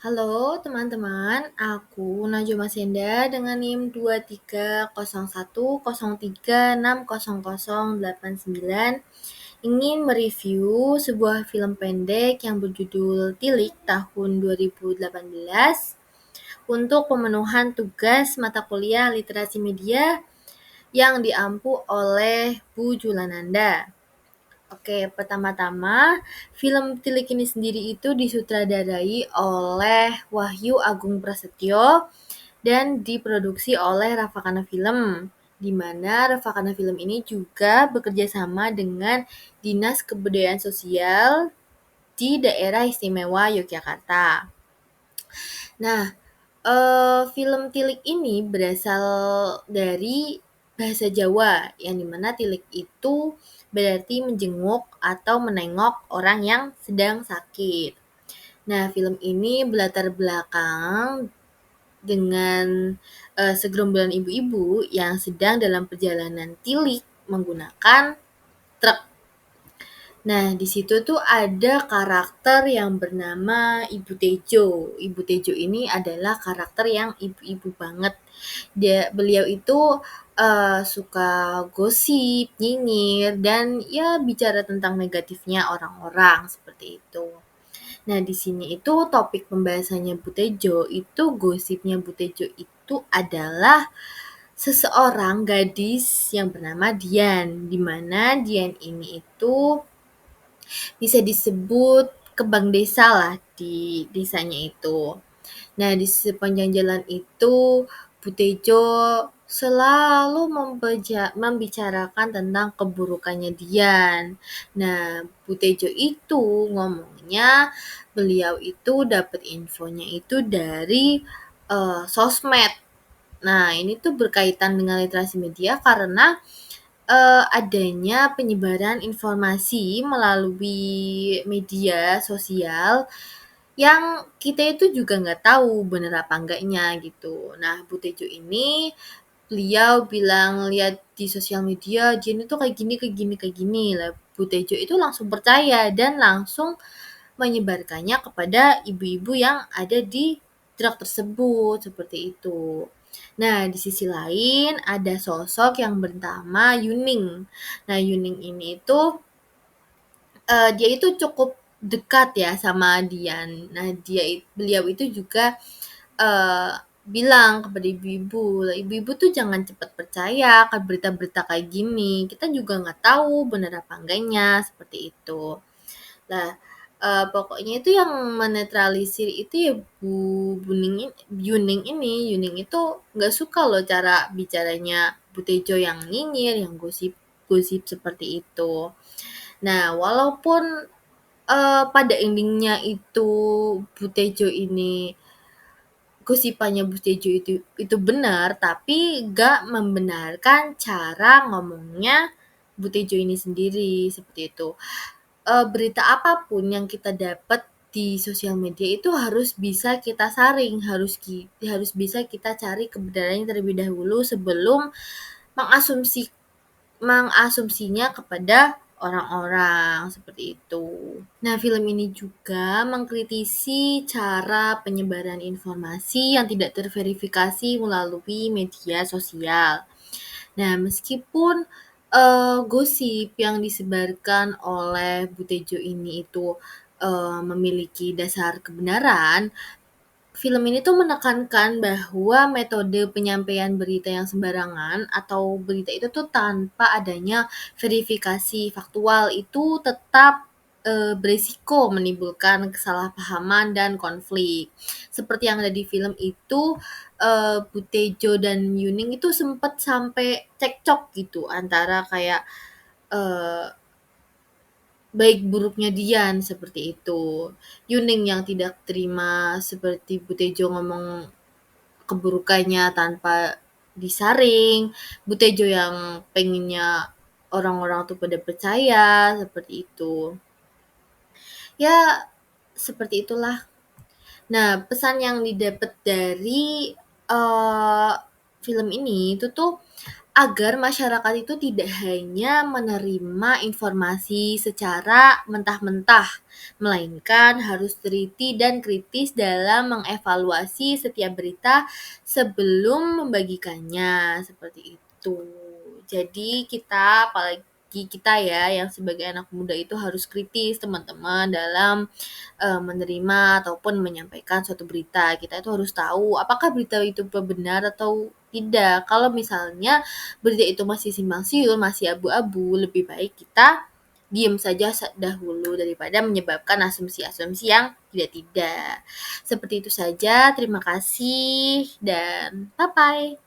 Halo teman-teman, aku Najwa Senda dengan NIM 2301036008 ingin mereview sebuah film pendek yang berjudul Tilik tahun 2018 untuk pemenuhan tugas mata kuliah literasi media yang diampu oleh Bu Julananda. Oke, pertama-tama, film Tilik ini sendiri itu disutradarai oleh Wahyu Agung Prasetyo dan diproduksi oleh Rafakana Film, di mana Rafakana Film ini juga bekerja sama dengan Dinas Kebudayaan Sosial di Daerah Istimewa Yogyakarta. Nah, film Tilik ini berasal dari bahasa Jawa, yang dimana tilik itu berarti menjenguk atau menengok orang yang sedang sakit. Nah, film ini berlatar belakang dengan segerombolan ibu-ibu yang sedang dalam perjalanan tilik menggunakan truk. Nah, di situ tuh ada karakter yang bernama Ibu Tejo. Ibu Tejo ini adalah karakter yang ibu-ibu banget. Beliau itu suka gosip, nyinyir, dan ya bicara tentang negatifnya orang-orang seperti itu. Nah, di sini itu topik pembahasannya Bu Tejo itu gosipnya Bu Tejo itu adalah seseorang gadis yang bernama Dian, di mana Dian ini itu bisa disebut kebang desa lah di desanya itu. Nah, di sepanjang jalan itu, Bu Tejo selalu membicarakan tentang keburukannya Dian. Nah, Bu Tejo itu ngomongnya beliau itu dapat infonya itu dari sosmed. Nah, ini tuh berkaitan dengan literasi media karena adanya penyebaran informasi melalui media sosial yang kita itu juga nggak tahu bener apa enggaknya gitu. Nah, Bu Tejo ini beliau bilang lihat di sosial media Jen itu kayak gini, kayak gini, kayak gini. Lah, Bu Tejo itu langsung percaya dan langsung menyebarkannya kepada ibu-ibu yang ada di truk tersebut seperti itu. Nah, di sisi lain ada sosok yang bernama Yuning. Nah, Yuning ini itu dia itu cukup dekat ya sama Dian. Nah, beliau itu juga uh, bilang kepada ibu-ibu, ibu-ibu tuh jangan cepat percaya kan berita-berita kayak gini. Kita juga nggak tahu benar apa enggaknya seperti itu. Nah, pokoknya itu yang menetralisir itu ya Yuning ini. Yuning itu nggak suka loh cara bicaranya Bu Tejo yang nyinyir, yang gosip-gosip seperti itu. Nah, walaupun pada endingnya itu Bu Tejo ini gosipannya Bu Tejo itu benar, tapi nggak membenarkan cara ngomongnya Bu Tejo ini sendiri seperti itu. Berita apapun yang kita dapat di sosial media itu harus bisa kita saring, harus bisa kita cari kebenarannya terlebih dahulu sebelum mengasumsi mengasumsinya kepada orang-orang seperti itu. Nah, film ini juga mengkritisi cara penyebaran informasi yang tidak terverifikasi melalui media sosial. Nah, meskipun gosip yang disebarkan oleh Bu Tejo ini itu memiliki dasar kebenaran, film ini tuh menekankan bahwa metode penyampaian berita yang sembarangan atau berita itu tuh tanpa adanya verifikasi faktual itu tetap beresiko menimbulkan kesalahpahaman dan konflik. Seperti yang ada di film itu, Bu Tejo dan Yuning itu sempat sampai cekcok gitu antara kayak eh, baik buruknya Dian seperti itu. Yuning yang tidak terima seperti Bu Tejo ngomong keburukannya tanpa disaring, Bu Tejo yang pengennya orang-orang tuh pada percaya seperti itu. Ya, seperti itulah. Nah, pesan yang didapat dari film ini itu tuh agar masyarakat itu tidak hanya menerima informasi secara mentah-mentah, melainkan harus teliti dan kritis dalam mengevaluasi setiap berita sebelum membagikannya, seperti itu. Jadi apalagi kita ya yang sebagai anak muda itu harus kritis teman-teman dalam menerima ataupun menyampaikan suatu berita. Kita itu harus tahu apakah berita itu benar atau tidak. Kalau misalnya berita itu masih simpang siur, masih abu-abu, lebih baik kita diam saja dahulu daripada menyebabkan asumsi-asumsi yang tidak-tidak. Seperti itu saja, terima kasih dan bye-bye.